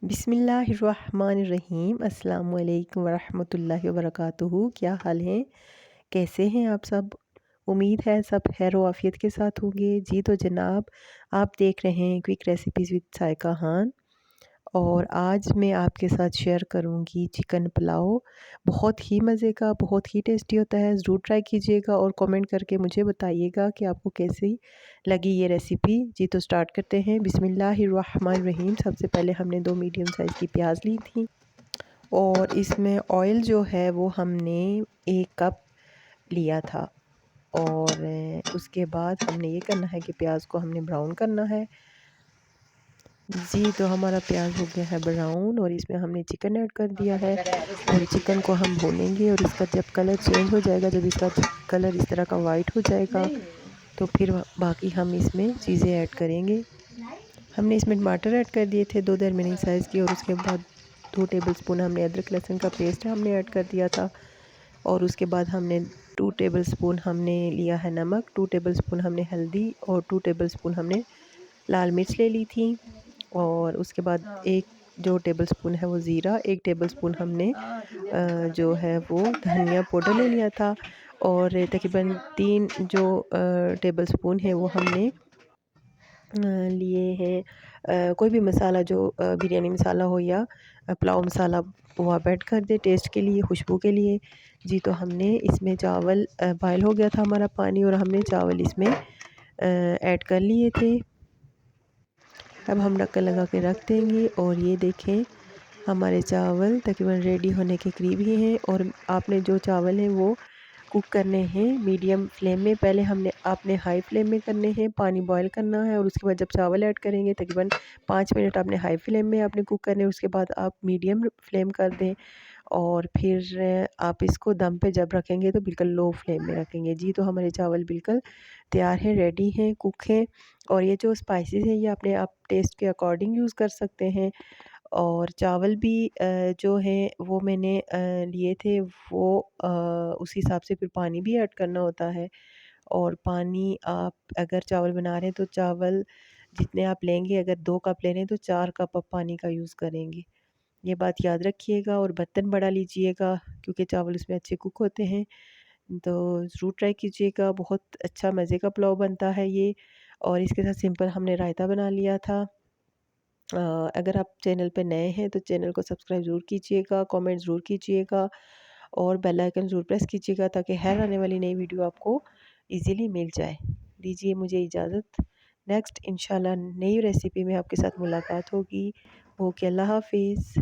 बिस्मिल्लाहिर्रहमानिर्रहीम अस्सलाम वालेकुम वरहमतुल्लाहि वबरकातुहू। क्या हाल हैं? कैसे हैं आप सब? उम्मीद है सब खैर व आफ़ियत के साथ होंगे। जी तो जनाब, आप देख रहे हैं quick recipes with Sayaka Khan और आज मैं आपके साथ शेयर करूंगी चिकन पुलाव। बहुत ही मज़े का, बहुत ही टेस्टी होता है। ज़रूर ट्राई कीजिएगा और कमेंट करके मुझे बताइएगा कि आपको कैसी लगी ये रेसिपी। जी तो स्टार्ट करते हैं। बिस्मिल्लाहिर्रहमानिर्रहीम। सबसे पहले हमने 2 मीडियम साइज़ की प्याज ली थी और इसमें ऑयल जो है वो हमने 1 कप लिया था और उसके बाद हमने ये करना है कि प्याज को हमने ब्राउन करना है। जी, तो हमारा प्याज हो गया है ब्राउन और इसमें हमने चिकन ऐड कर दिया है और चिकन को हम भूनेंगे और इसका जब कलर चेंज हो जाएगा, जब इसका कलर इस तरह का वाइट हो जाएगा, तो फिर बाकी हम इसमें चीज़ें ऐड करेंगे। हमने इसमें टमाटर ऐड कर दिए थे 2 दरमियानी साइज़ के और उसके बाद 2 टेबलस्पून हमने अदरक लहसुन का पेस्ट हमने ऐड कर दिया था और उसके बाद हमने 2 टेबलस्पून हमने लिया है नमक, 2 टेबलस्पून हमने हल्दी और 2 टेबलस्पून हमने लाल मिर्च ले ली थी और उसके बाद 1 जो टेबलस्पून है वो ज़ीरा, 1 टेबलस्पून हमने जो है वो धनिया पाउडर ले लिया था और तकरीबन 3 जो टेबलस्पून है वो हमने लिए हैं कोई भी मसाला जो बिरयानी मसाला हो या पुलाव मसाला, वो आप ऐड कर दें टेस्ट के लिए, खुशबू के लिए। जी, तो हमने इसमें चावल बॉयल हो गया था हमारा पानी और हमने चावल इसमें ऐड कर लिए थे। अब हम ढक्कन लगा के रख देंगे और ये देखें हमारे चावल तकरीबन रेडी होने के करीब ही हैं और आपने जो चावल हैं वो कुक करने हैं मीडियम फ्लेम में। पहले आपने हाई फ्लेम में करने हैं, पानी बॉयल करना है और उसके बाद जब चावल ऐड करेंगे तकरीबन 5 मिनट आपने हाई फ्लेम में आपने कुक करने हैं। उसके बाद आप मीडियम फ्लेम कर दें और फिर आप इसको दम पे जब रखेंगे तो बिल्कुल लो फ्लेम में रखेंगे। जी, तो हमारे चावल बिल्कुल तैयार हैं, रेडी हैं, कुक हैं और ये जो स्पाइसेस हैं ये अपने आप टेस्ट के अकॉर्डिंग यूज़ कर सकते हैं। और चावल भी जो हैं वो मैंने लिए थे वो उस हिसाब से फिर पानी भी ऐड करना होता है और पानी आप अगर चावल बना रहे हैं तो चावल जितने आप लेंगे, अगर 2 कप ले रहे हैं तो 4 कप आप पानी का यूज़ करेंगे। ये बात याद रखिएगा और बर्तन बड़ा लीजिएगा क्योंकि चावल उसमें अच्छे कुक होते हैं। तो ज़रूर ट्राई कीजिएगा, बहुत अच्छा मज़े का पुलाव बनता है ये। और इसके साथ सिंपल हमने रायता बना लिया था। अगर आप चैनल पे नए हैं तो चैनल को सब्सक्राइब ज़रूर कीजिएगा, कमेंट ज़रूर कीजिएगा और बेल आइकन ज़रूर प्रेस कीजिएगा ताकि हर आने वाली नई वीडियो आपको इजीली मिल जाए। दीजिए मुझे इजाज़त। नेक्स्ट इंशाल्लाह नई रेसिपी में आपके साथ मुलाकात होगी। ओके, अल्लाह हाफ़िज़।